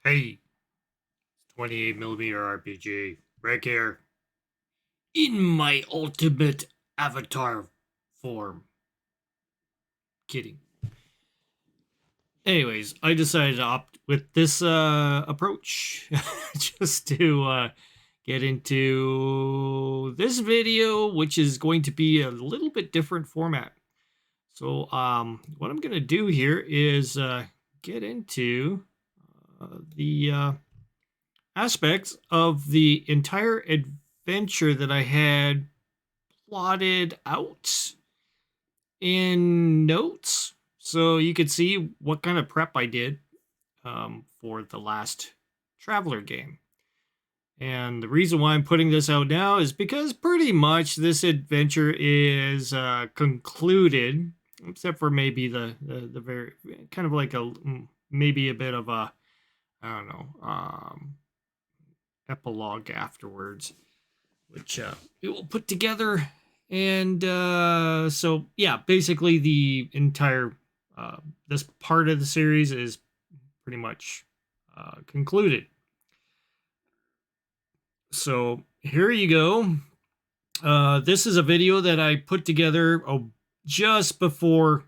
Hey, 28 millimeter RPG, right here, in my ultimate avatar form. Kidding. Anyways, I decided to opt with this approach just to get into this video, which is going to be a little bit different format. So, what I'm going to do here is get into the aspects of the entire adventure that I had plotted out in notes. So you could see what kind of prep I did for the last Traveler game. And the reason why I'm putting this out now is because pretty much this adventure is concluded, except for maybe the very kind of like maybe a bit of a, I don't know, epilogue afterwards, which we will put together. And so, yeah, basically the entire this part of the series is pretty much concluded. So here you go. This is a video that I put together just before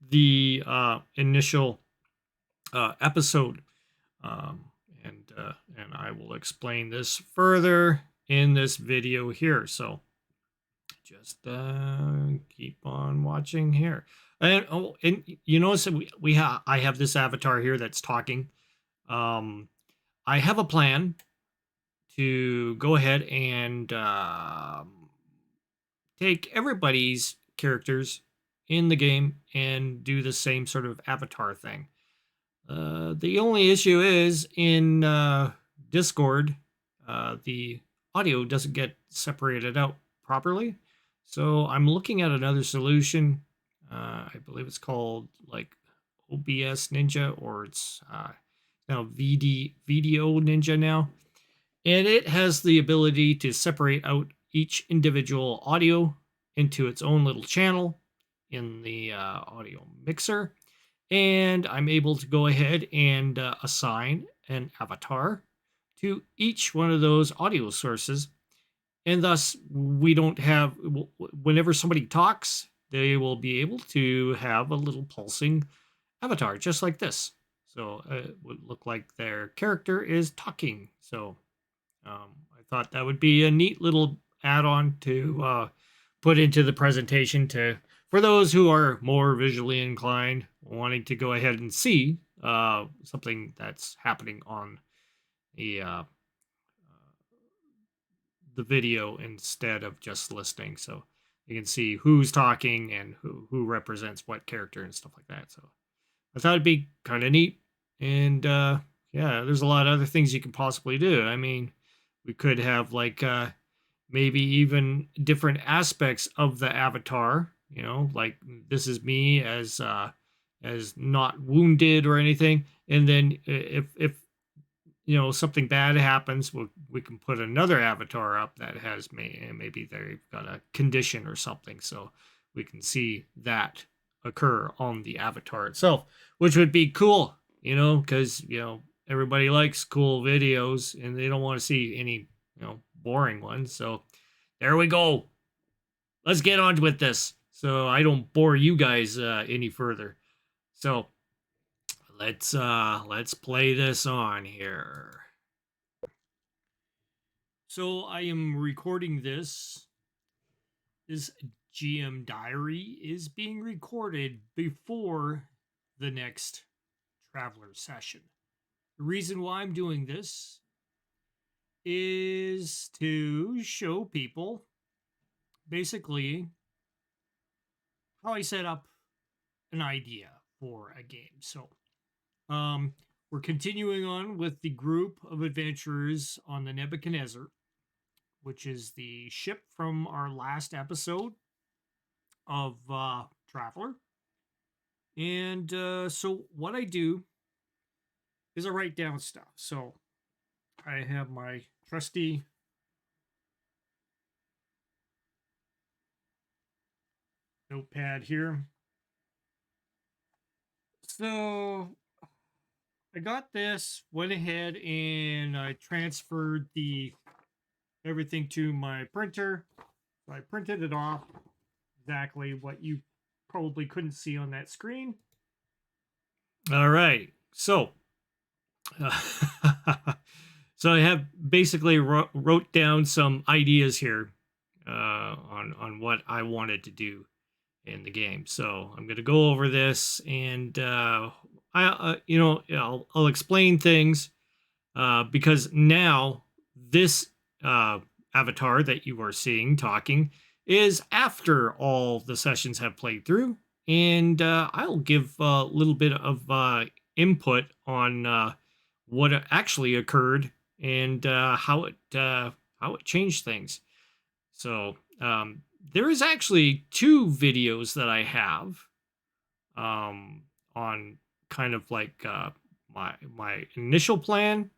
the initial episode, um, and I will explain this further in this video here. So just keep on watching here. And you notice that I have this avatar here that's talking. I have a plan to go ahead and take everybody's characters in the game and do the same sort of avatar thing. The only issue is in Discord, the audio doesn't get separated out properly. So I'm looking at another solution. I believe it's called like OBS Ninja, or it's now VDO Ninja now. And it has the ability to separate out each individual audio into its own little channel in the audio mixer. And I'm able to go ahead and assign an avatar to each one of those audio sources. And thus, we don't have, whenever somebody talks, they will be able to have a little pulsing avatar, just like this. So it would look like their character is talking. So I thought that would be a neat little add-on to put into the presentation for those who are more visually inclined, wanting to go ahead and see something that's happening on the video instead of just listening. So you can see who's talking and who represents what character and stuff like that. So I thought it'd be kind of neat. And yeah, there's a lot of other things you can possibly do. I mean, we could have like maybe even different aspects of the avatar, like this is me as not wounded or anything. And then if something bad happens, we can put another avatar up that has maybe they've got a condition or something, so we can see that occur on the avatar itself, which would be cool, because everybody likes cool videos and they don't want to see any boring ones. So there we go. Let's get on with this so I don't bore you guys any further. So let's play this on here. So I am recording this. This GM diary is being recorded before the next Traveler session. The reason why I'm doing this is to show people basically how I set up an idea for a game. So, we're continuing on with the group of adventurers on the Nebuchadnezzar, which is the ship from our last episode of Traveler. And so what I do is I write down stuff. So I have my trusty notepad here. So I got this, went ahead and I transferred the everything to my printer. So I printed it off exactly what you probably couldn't see on that screen. All right. So so I have basically wrote down some ideas here on what I wanted to do in the game. So I'm going to go over this, and I'll explain things because now this avatar that you are seeing talking is after all the sessions have played through, and I'll give a little bit of input on what actually occurred and how it changed things. So there is actually two videos that I have on kind of like my initial plan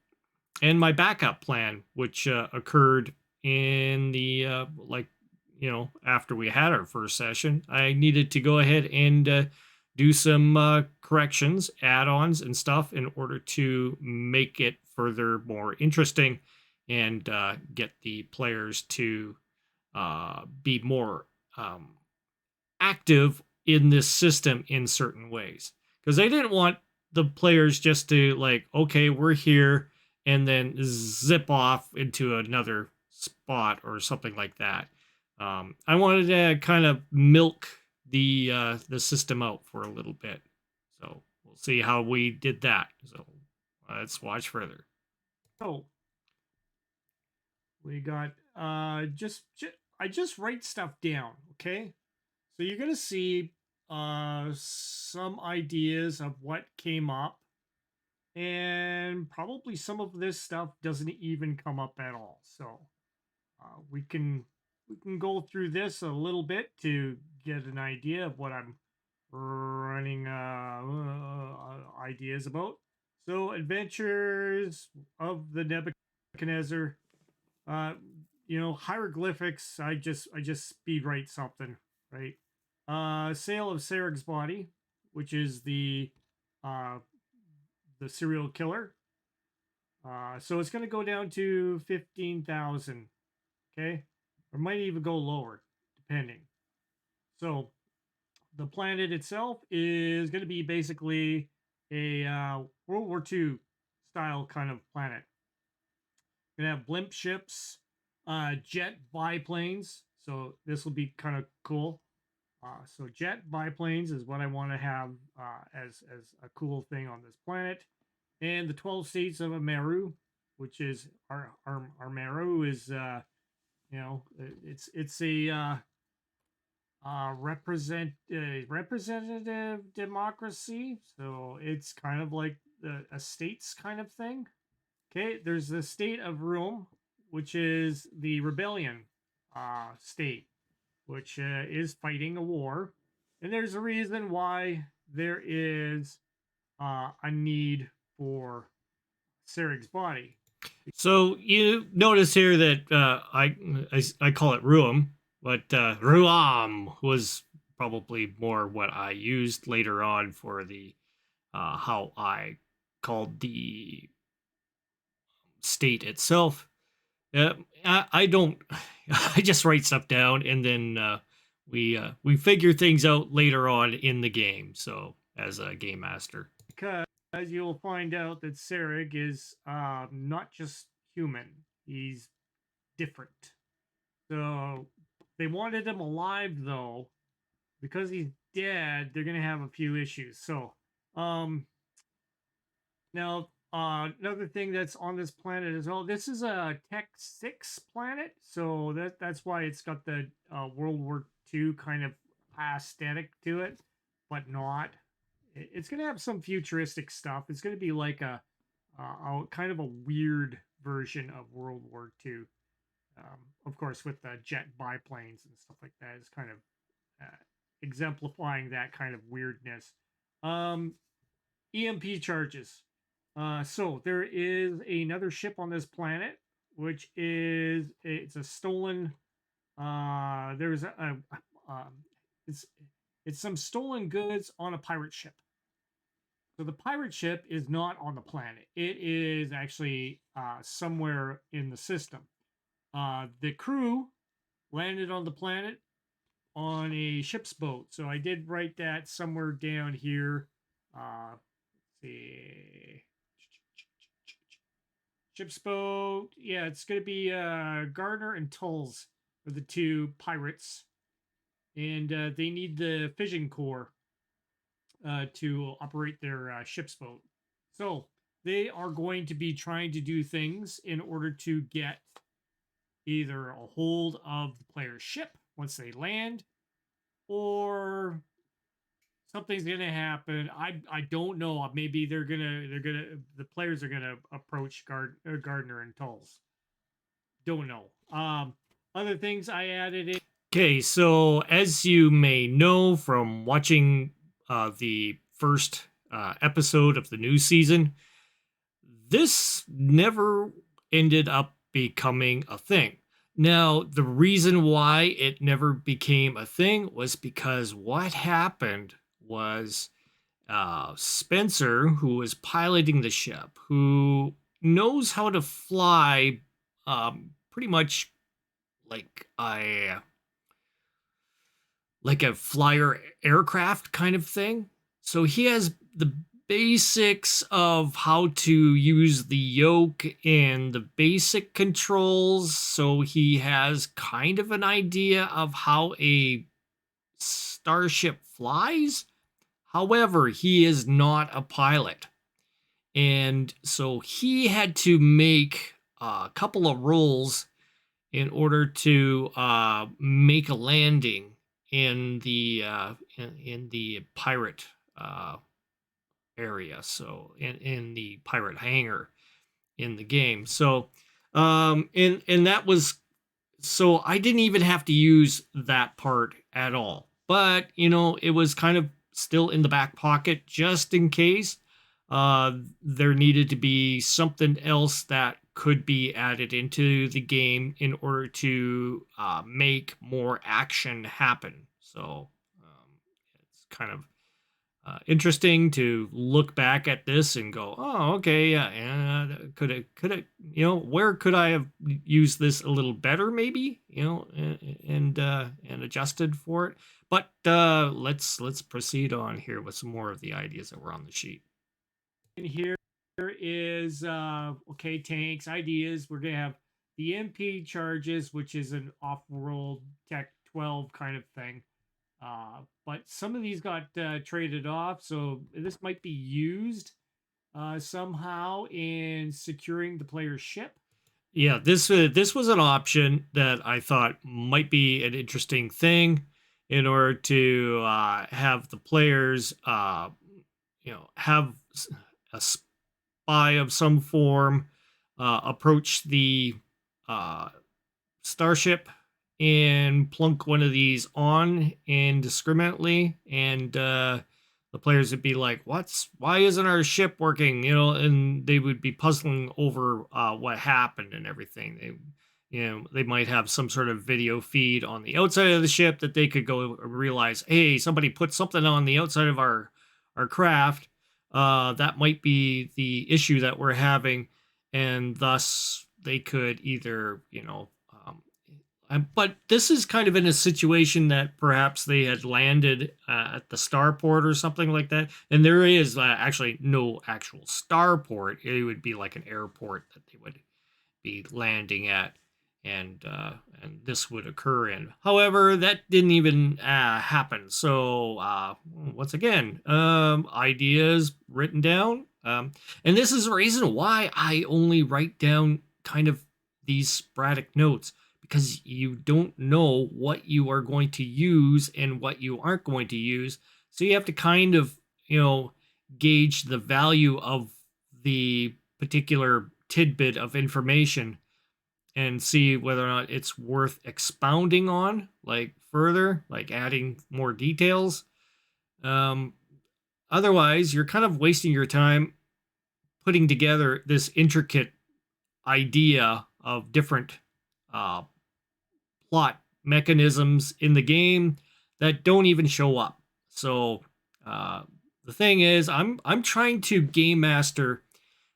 and my backup plan, which occurred in the after we had our first session. I needed to go ahead and do some corrections, add-ons, and stuff in order to make it further more interesting and get the players to be more active in this system in certain ways, because I didn't want the players just to like, okay, we're here, and then zip off into another spot or something like that. I wanted to kind of milk the system out for a little bit, so we'll see how we did that. So let's watch further. So we got I just write stuff down, okay? So you're gonna see some ideas of what came up, and probably some of this stuff doesn't even come up at all. So we can go through this a little bit to get an idea of what I'm running ideas about. So Adventures of the Nebuchadnezzar, uh, hieroglyphics. I just speed write something, right? Sale of Sarig's body, which is uh the serial killer. So it's going to go down to 15,000. Okay, or might even go lower, depending. So the planet itself is going to be basically a World War II style kind of planet. Gonna have blimp ships, jet biplanes. So this will be kind of cool. So jet biplanes is what I want to have as a cool thing on this planet. And the 12 states of Meru, which is our Meru is it's a representative democracy. So it's kind of like a states kind of thing. Okay, there's the state of Rome, which is the rebellion state, which is fighting a war. And there's a reason why there is a need for Sarig's body. So you notice here that I call it Ruam, but Ruam was probably more what I used later on for the how I called the state itself. I don't. I just write stuff down, and then we figure things out later on in the game. So as a game master, because you'll find out that Sarig is not just human; he's different. So they wanted him alive, though, because he's dead. They're gonna have a few issues. So now, another thing that's on this planet as well. This is a Tech 6 planet, so that's why it's got the World War II kind of aesthetic to it, but not. It's gonna have some futuristic stuff. It's gonna be like a kind of a weird version of World War II. Of course, with the jet biplanes and stuff like that, is kind of exemplifying that kind of weirdness. Um, EMP charges. So there is another ship on this planet, which it's a stolen. There's it's some stolen goods on a pirate ship. So the pirate ship is not on the planet. It is actually somewhere in the system. The crew landed on the planet on a ship's boat. So I did write that somewhere down here. Let's see. Ship's boat. Yeah, it's going to be Gardner and Tulls are the two pirates. And they need the fission core to operate their ship's boat. So they are going to be trying to do things in order to get either a hold of the player's ship once they land, or something's gonna happen. I don't know. Maybe the players are gonna approach Gardner and Tulls. Don't know. Other things I added in. Okay, so as you may know from watching the first episode of the new season, this never ended up becoming a thing. Now, the reason why it never became a thing was because what happened was Spencer, who was piloting the ship, who knows how to fly pretty much like a flyer aircraft kind of thing. So he has the basics of how to use the yoke and the basic controls. So he has kind of an idea of how a starship flies. However, he is not a pilot. And so he had to make a couple of rolls in order to make a landing in the pirate area, so in the pirate hangar in the game. So and that was, so I didn't even have to use that part at all, but it was kind of still in the back pocket just in case there needed to be something else that could be added into the game in order to make more action happen. So it's kind of interesting to look back at this and go, oh, okay, yeah, could it, where could I have used this a little better, maybe, and adjusted for it. But let's proceed on here with some more of the ideas that were on the sheet. And here is okay, tanks ideas. We're gonna have the MP charges, which is an off-world Tech 12 kind of thing. But some of these got traded off, so this might be used somehow in securing the player's ship. Yeah, this was an option that I thought might be an interesting thing in order to have the players, have a spy of some form approach the starship and plunk one of these on indiscriminately, and the players would be like, why isn't our ship working, and they would be puzzling over what happened and everything. They might have some sort of video feed on the outside of the ship that they could go realize, hey, somebody put something on the outside of our craft. That might be the issue that we're having, and thus they could either, but this is kind of in a situation that perhaps they had landed at the starport or something like that, and there is actually no actual starport. It would be like an airport that they would be landing at, and this would occur in. However, that didn't even happen. So once again, ideas written down, and this is the reason why I only write down kind of these sporadic notes, because you don't know what you are going to use and what you aren't going to use. So you have to kind of, gauge the value of the particular tidbit of information and see whether or not it's worth expounding on, like further, like adding more details. Otherwise, you're kind of wasting your time putting together this intricate idea of different plot mechanisms in the game that don't even show up. So the thing is, I'm trying to game master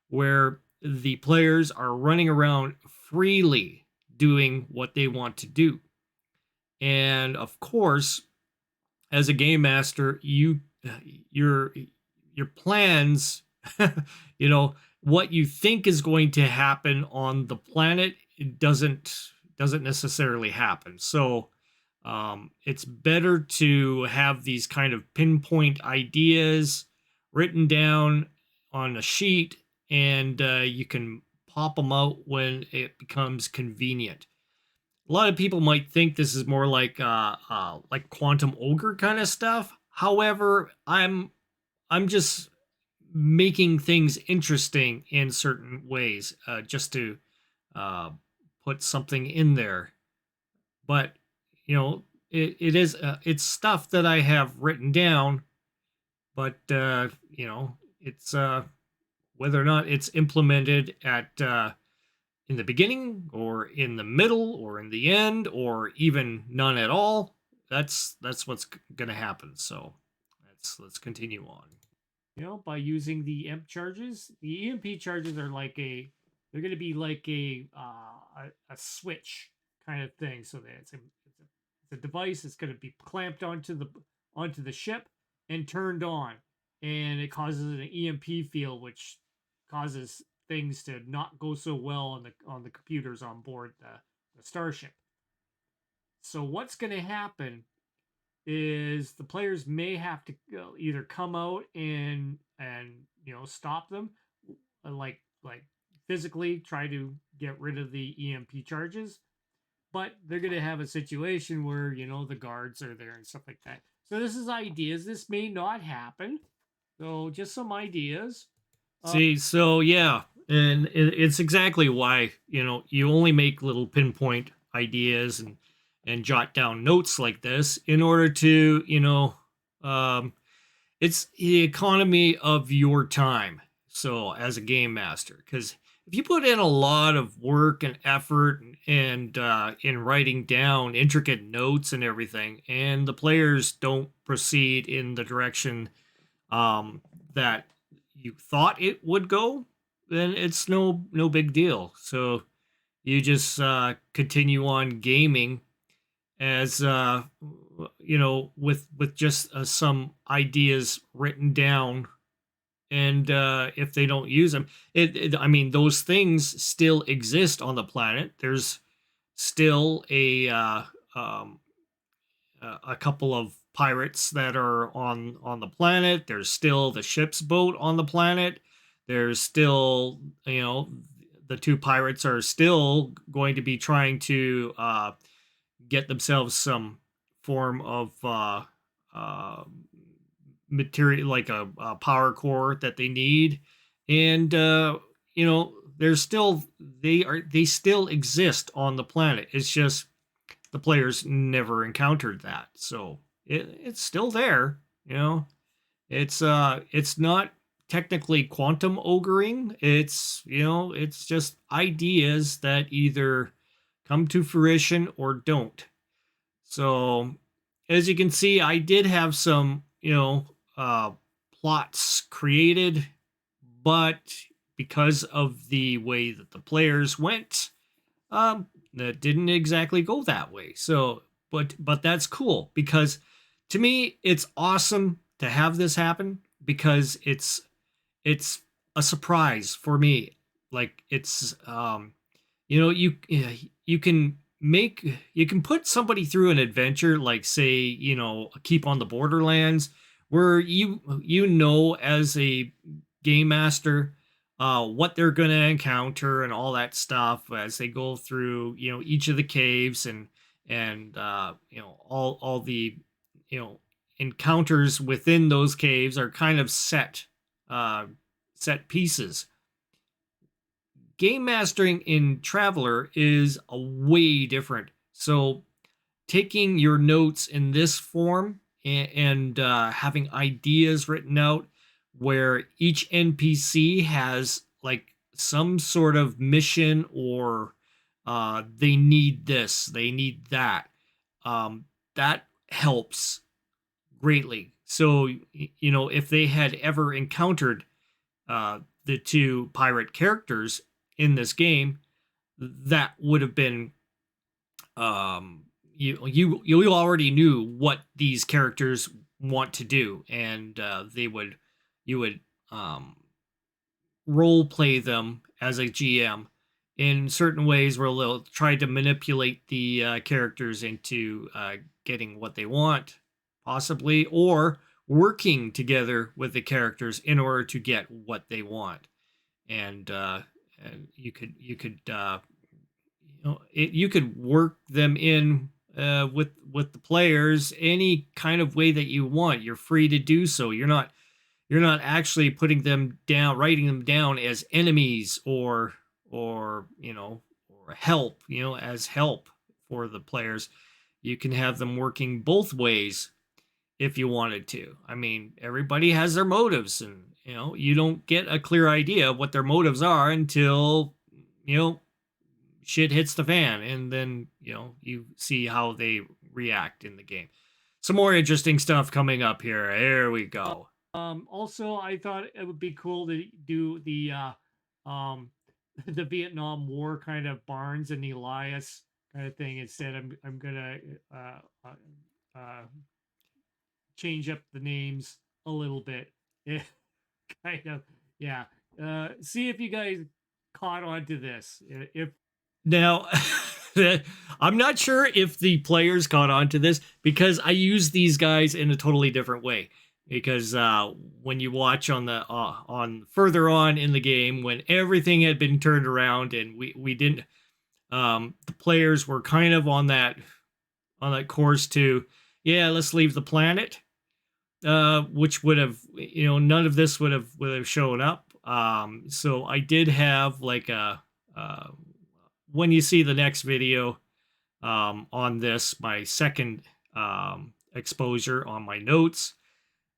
where the players are running around freely doing what they want to do. And of course, as a game master, your your plans, you know, what you think is going to happen on the planet, it doesn't necessarily happen. So it's better to have these kind of pinpoint ideas written down on a sheet, and you can pop them out when it becomes convenient. A lot of people might think this is more like quantum ogre kind of stuff. However, I'm just making things interesting in certain ways, just to uh, put something in there. But you know, it is it's stuff that I have written down, but you know, it's whether or not it's implemented at in the beginning or in the middle or in the end or even none at all. That's what's going to happen. So let's continue on. You know, by using the EMP charges, the EMP charges are like they're going to be like a switch kind of thing. So that it's a device that's going to be clamped onto the ship and turned on, and it causes an EMP field, which causes things to not go so well on the computers on board the starship. So what's going to happen is the players may have to either come out and stop them, like physically try to get rid of the EMP charges, but they're going to have a situation where the guards are there and stuff like that. So this is ideas. This may not happen. So just some ideas. See, so yeah, and it's exactly why you only make little pinpoint ideas and jot down notes like this in order to um, it's the economy of your time. So as a game master, because if you put in a lot of work and effort and in writing down intricate notes and everything, and the players don't proceed in the direction that you thought it would go, then it's no big deal. So you just continue on gaming as with just some ideas written down, and if they don't use them, I mean, those things still exist on the planet. There's still um, a couple of pirates that are on the planet. There's still the ship's boat on the planet. There's still, the two pirates are still going to be trying to get themselves some form of uh, material, like a power core that they need, and there's still they still exist on the planet. It's just the players never encountered that, so it's still there. It's not technically quantum ogering. It's just ideas that either come to fruition or don't. So as you can see, I did have some plots created, but because of the way that the players went, that didn't exactly go that way. So but that's cool, because to me it's awesome to have this happen, because it's a surprise for me. Like, it's you can you can put somebody through an adventure, like, say, Keep on the Borderlands, where as a game master what they're going to encounter and all that stuff as they go through each of the caves, and all the you know encounters within those caves are kind of uh set pieces. Game mastering in Traveller is a way different. So taking your notes in this form and having ideas written out, where each NPC has like some sort of mission, or they need this, they need that. That helps greatly. So if they had ever encountered the two pirate characters in this game, that would have been you already knew what these characters want to do, and you would um, role play them as a GM in certain ways where they'll try to manipulate the characters into getting what they want, possibly, or working together with the characters in order to get what they want. And you could work them in with the players any kind of way that you want. You're free to do so. You're not actually putting them down, writing them down as enemies or help, as help for the players. You can have them working both ways if you wanted to. I mean, everybody has their motives, and you don't get a clear idea of what their motives are until shit hits the fan, and then you see how they react in the game. Some more interesting stuff coming up here. Here we go. Also, I thought it would be cool to do the the Vietnam War kind of Barnes and Elias kind of thing. Instead, I'm gonna uh, change up the names a little bit. Kind of, yeah. See if you guys caught on to this. If now, I'm not sure if the players caught on to this because I use these guys in a totally different way. Because when you watch on further on in the game, when everything had been turned around and we didn't, the players were kind of on that course to, yeah, let's leave the planet, which would have, none of this would have shown up. So I did have like when you see the next video on this, my second exposure on my notes,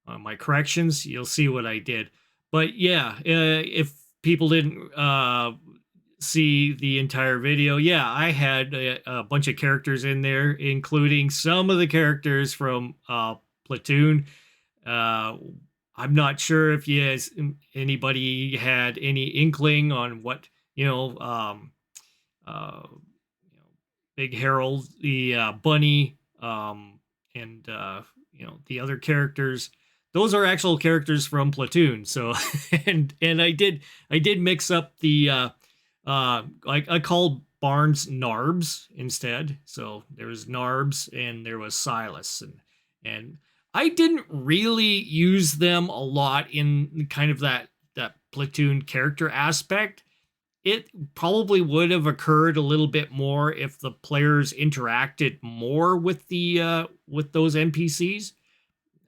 on my corrections, you'll see what I did. But yeah, if people didn't see the entire video, yeah, I had a bunch of characters in there, including some of the characters from Platoon. I'm not sure if anybody had any inkling on what uh, Big Harold, the bunny, and the other characters. Those are actual characters from Platoon. So, and I did mix up the I called Barnes Narbs instead. So there was Narbs and there was Silas, and I didn't really use them a lot in kind of that Platoon character aspect. It probably would have occurred a little bit more if the players interacted more with the with those NPCs.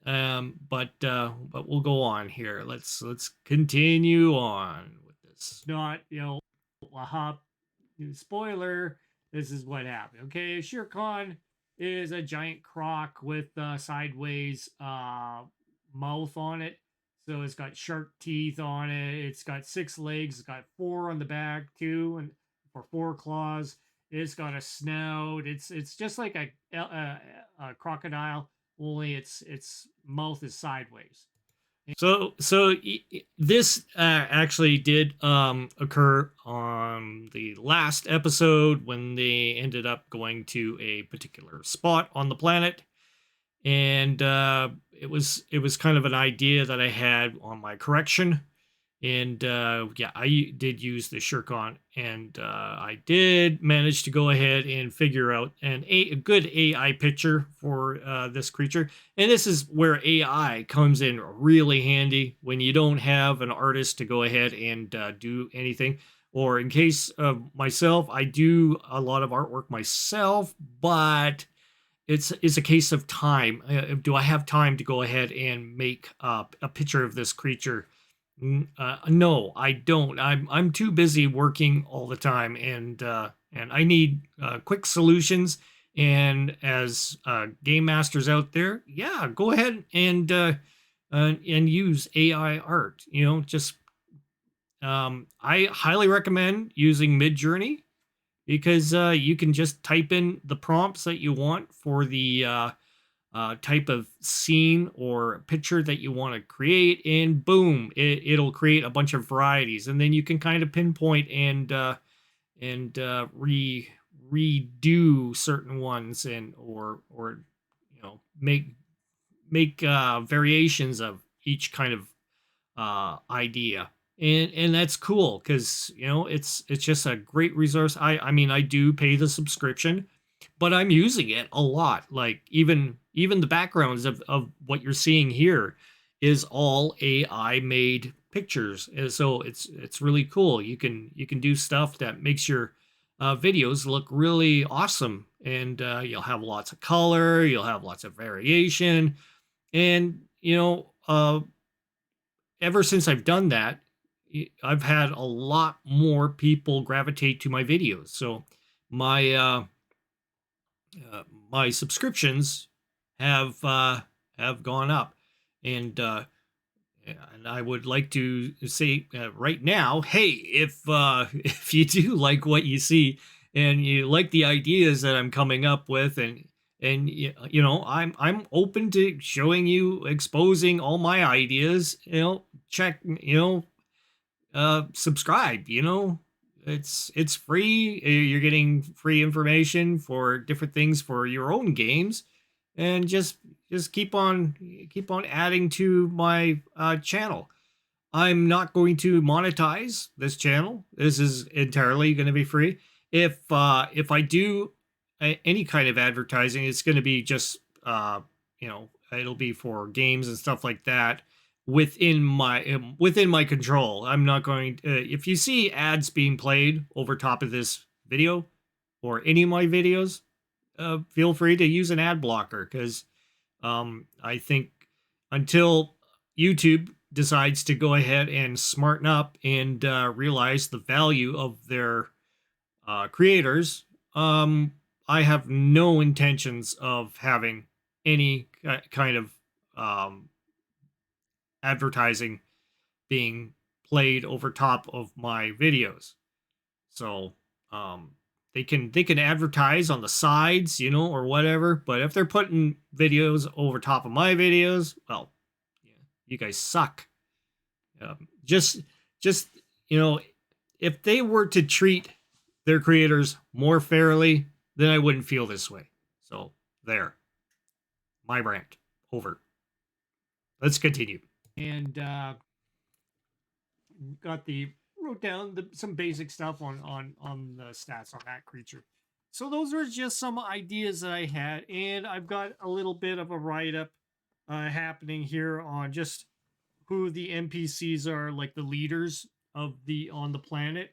But we'll go on here. Let's continue on with this. Not spoiler. This is what happened. Okay, Shere Khan is a giant croc with sideways mouth on it. So it's got sharp teeth on it. It's got 6 legs. It's got 4 on the back, 2 and for 4 claws. It's got a snout. It's just like a crocodile, only its mouth is sideways. So this actually did occur on the last episode when they ended up going to a particular spot on the planet, and it was kind of an idea that I had on my correction, and yeah, I did use the Shere Khan, and I did manage to go ahead and figure out a good AI picture for this creature. And this is where AI comes in really handy when you don't have an artist to go ahead and do anything. Or in case of myself, I do a lot of artwork myself, but it's a case of time. Do I have time to go ahead and make a picture of this creature? No, I don't. I'm too busy working all the time, and I need quick solutions. And as game masters out there, yeah, go ahead and use AI art. Just I highly recommend using Midjourney, because you can just type in the prompts that you want for the type of scene or picture that you want to create, and boom, it'll create a bunch of varieties, and then you can kind of pinpoint and redo certain ones, and or make variations of each kind of idea. And that's cool because it's just a great resource. I mean, I do pay the subscription, but I'm using it a lot. Like even the backgrounds of what you're seeing here is all AI made pictures. And so it's really cool. You can do stuff that makes your videos look really awesome, and you'll have lots of color, you'll have lots of variation, and ever since I've done that, I've had a lot more people gravitate to my videos. So my my subscriptions have gone up, and and I would like to say right now, hey, if you do like what you see and you like the ideas that I'm coming up with, and I'm open to showing you, exposing all my ideas. Check, subscribe. It's free. You're getting free information for different things for your own games, and just keep on adding to my channel. I'm not going to monetize this channel. This is entirely going to be free. If I do any kind of advertising, it's going to be just it'll be for games and stuff like that within my control. I'm not going if you see ads being played over top of this video or any of my videos, feel free to use an ad blocker, because I think until YouTube decides to go ahead and smarten up and realize the value of their creators, I have no intentions of having any kind of um, advertising being played over top of my videos. So um, they can advertise on the sides, or whatever. But if they're putting videos over top of my videos, well, yeah, you guys suck. Just you know, if they were to treat their creators more fairly, then I wouldn't feel this way. So there, my rant over. Let's continue. And got the wrote down some basic stuff on the stats on that creature. So those were just some ideas that I had, and I've got a little bit of a write up happening here on just who the NPCs are, like the leaders of the on the planet,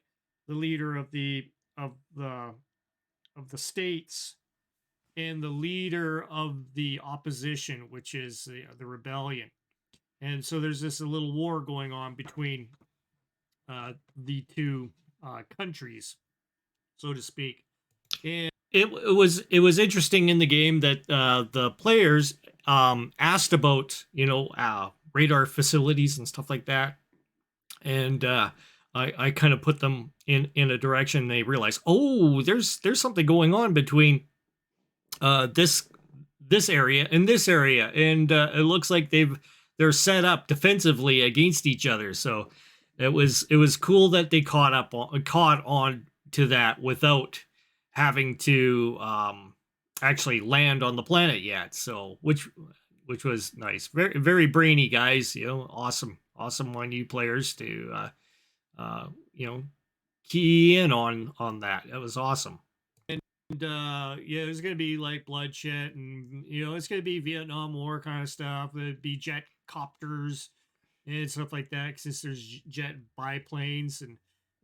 the leader of the of the states, and the leader of the opposition, which is the rebellion. And so there's this little war going on between the two countries, so to speak. And it was interesting in the game that the players asked about radar facilities and stuff like that, and I kind of put them in a direction. They realized, oh, there's something going on between this area and this area, and it looks like they're set up defensively against each other. So it was cool that they caught on to that without having to actually land on the planet yet. So which was nice. Very very brainy guys. Awesome on you players to uh, you know key in on that. That was awesome. And yeah, there's gonna be like bloodshed, and it's gonna be Vietnam War kind of stuff. There'd be jet copters and stuff like that, since there's jet biplanes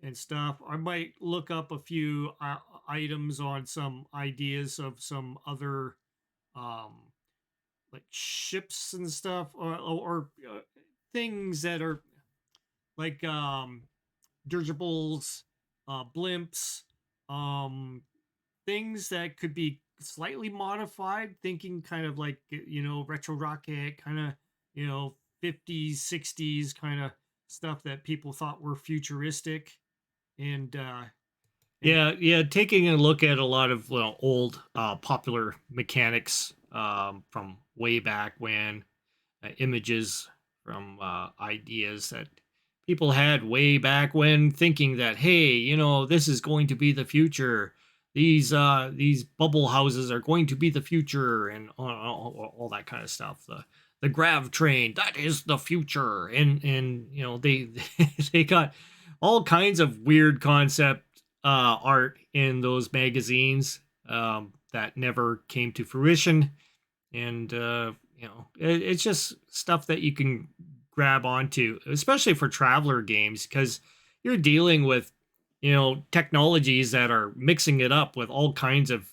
and stuff. I might look up a few items on some ideas of some other um like ships and stuff, or things that are like dirigibles, blimps, um things that could be slightly modified, thinking kind of like retro rocket kind of 50s 60s kind of stuff that people thought were futuristic. And Yeah, yeah. Taking a look at a lot of old popular mechanics from way back when, images from ideas that people had way back when, thinking that, hey, this is going to be the future. These bubble houses are going to be the future, and all that kind of stuff. The grav train, that is the future, and they they got all kinds of weird concept art in those magazines that never came to fruition. And it's just stuff that you can grab onto, especially for traveler games, because you're dealing with technologies that are mixing it up with all kinds of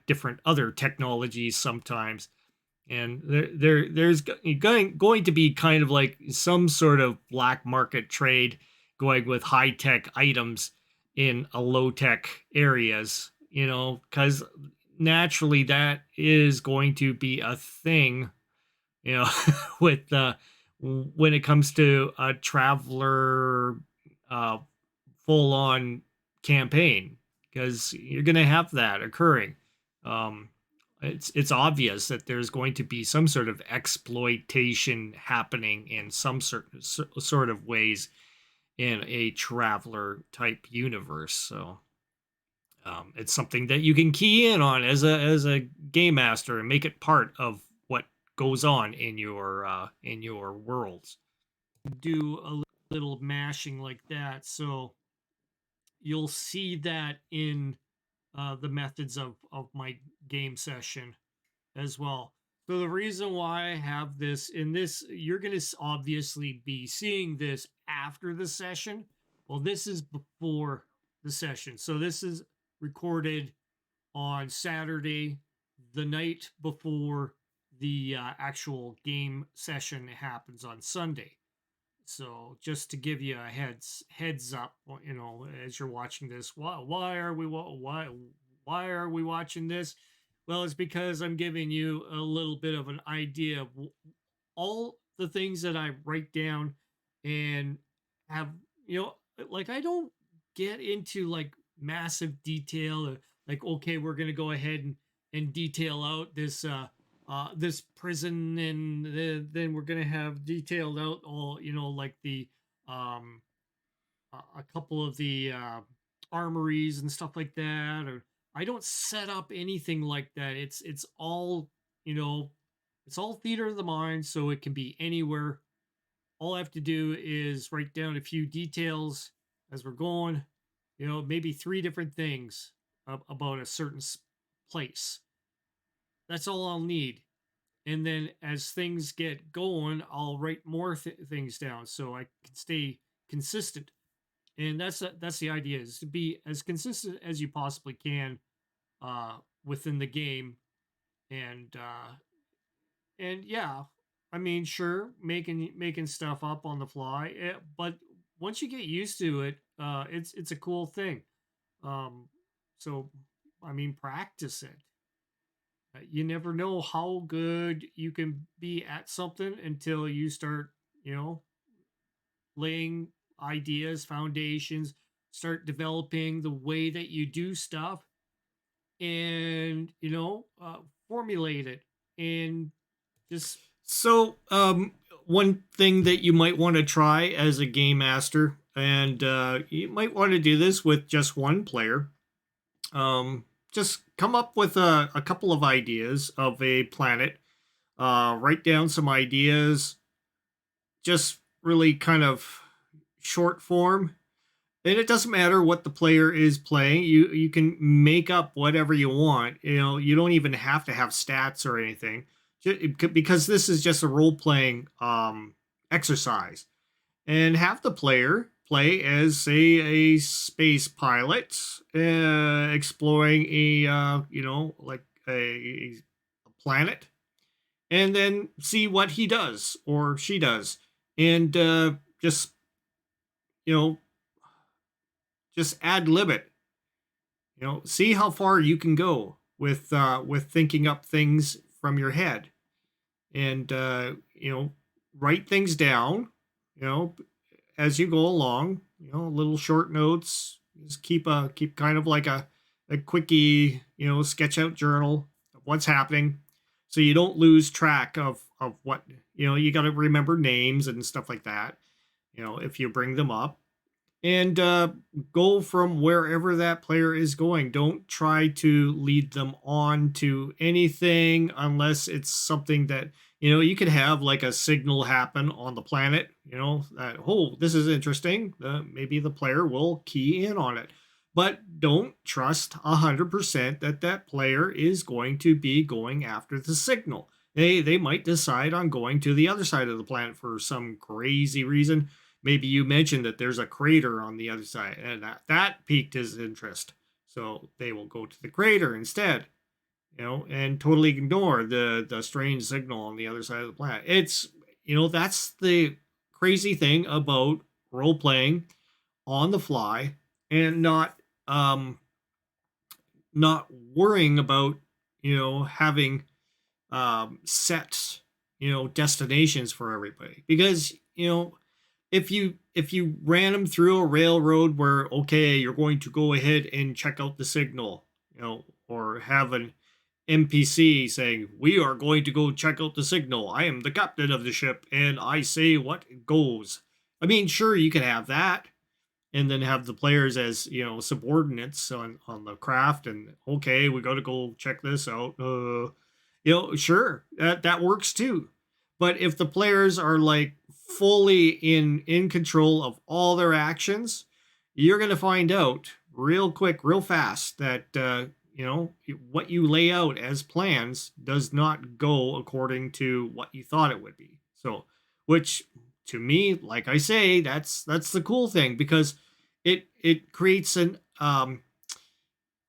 different other technologies sometimes. And there's going to be kind of like some sort of black market trade going with high tech items in a low tech areas, because naturally that is going to be a thing, you know, with when it comes to a traveler uh, full on campaign, because you're going to have that occurring. Um, it's obvious that there's going to be some sort of exploitation happening in some certain sort of ways in a traveler type universe. So it's something that you can key in on as a game master and make it part of what goes on in your worlds. Do a little mashing like that, so you'll see that in the methods of my game session as well. So the reason why I have this in this, you're going to obviously be seeing this after the session. Well, this is before the session. So this is recorded on Saturday, the night before the actual game session happens on Sunday. So just to give you a heads up, as you're watching this, why are we watching this? Well, it's because I'm giving you a little bit of an idea of all the things that I write down and have, like I don't get into like massive detail, like, okay, we're going to go ahead and detail out this prison, and then we're going to have detailed out all, like the um a couple of the armories and stuff like that. Or I don't set up anything like that. It's all, you know it's all theater of the mind, so it can be anywhere. All I have to do is write down a few details as we're going, maybe three different things about a certain place. That's all I'll need. And then as things get going, I'll write more things down so I can stay consistent. And that's the idea, is to be as consistent as you possibly can within the game. And yeah, I mean, sure, making stuff up on the fly, but once you get used to it, it's a cool thing. Um, so I mean, practice it. You never know how good you can be at something until you start, you know, laying ideas, foundations, start developing the way that you do stuff, and formulate it, and just so one thing that you might want to try as a game master, and you might want to do this with just one player. Just come up with a couple of ideas of a planet. Write down some ideas, just really kind of short form. And it doesn't matter what the player is playing. You can make up whatever you want. You don't even have to have stats or anything, because this is just a role playing exercise. And have the player play as a space pilot, exploring like a planet, and then see what he does or she does, and just you know just ad lib it. See how far you can go with thinking up things from your head, and write things down, you know as you go along, little short notes, Just keep kind of like a quickie, sketch out journal of what's happening, so you don't lose track of what, you got to remember names and stuff like that, if you bring them up, and go from wherever that player is going. Don't try to lead them on to anything unless it's something that, you could have like a signal happen on the planet, that, oh, this is interesting. Maybe the player will key in on it. But don't trust 100% that that player is going to be going after the signal. They might decide on going to the other side of the planet for some crazy reason. Maybe you mentioned that there's a crater on the other side, and that piqued his interest. So they will go to the crater instead, and totally ignore the strange signal on the other side of the planet. It's, that's the crazy thing about role playing on the fly, and not worrying about, having set, destinations for everybody. Because, if you ran them through a railroad where, okay, you're going to go ahead and check out the signal, or have an NPC saying, we are going to go check out the signal. I am the captain of the ship and I say what goes. I mean, sure, you could have that, and then have the players as, subordinates on the craft, and okay, we got to go check this out. Sure, that works too. But if the players are like fully in control of all their actions, you're going to find out real quick, real fast that, what you lay out as plans does not go according to what you thought it would be. So, which to me, like I say, that's the cool thing, because it creates an,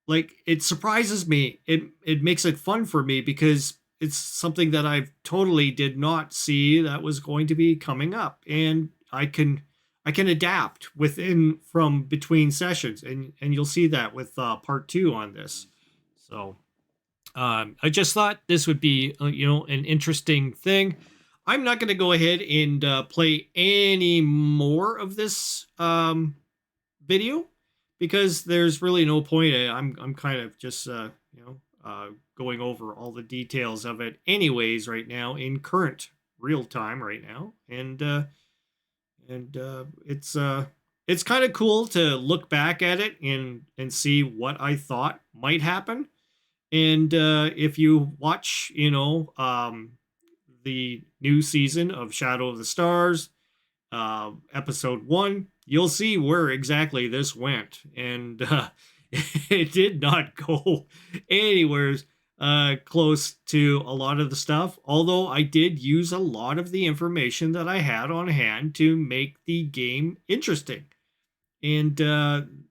like, it surprises me. It makes it fun for me, because it's something that I totally did not see that was going to be coming up, and I can adapt from between sessions, and you'll see that with part 2 on this. So I just thought this would be an interesting thing. I'm not going to go ahead and play any more of this video, because there's really no point. I'm kind of just going over all the details of it anyways right now, in current real time right now, and it's kind of cool to look back at it and see what I thought might happen. And if you watch the new season of Shadow of the Stars, episode 1, you'll see where exactly this went, and it did not go anywhere close to a lot of the stuff, although I did use a lot of the information that I had on hand to make the game interesting. And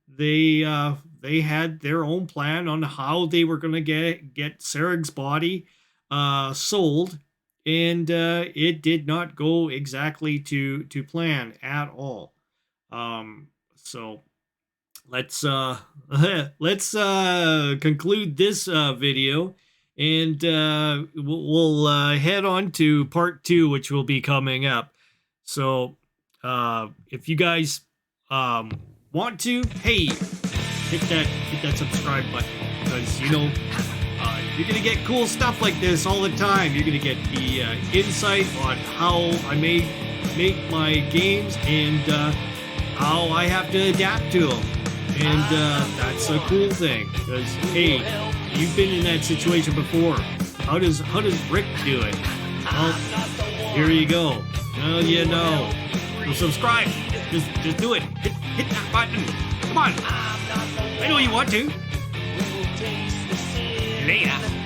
they had their own plan on how they were going to get Sarig's body sold, and it did not go exactly to plan at all. So let's conclude this video, and we'll head on to part 2, which will be coming up. So if you guys want to, hey, hit that subscribe button, because you're gonna get cool stuff like this all the time. You're gonna get the insight on how I make my games, and how I have to adapt to them. And that's a cool thing, because hey, you've been in that situation before. How does Rick do it? Well, here you go. Well, so subscribe. Just do it. Hit that button. Come on. I know you want to. Later.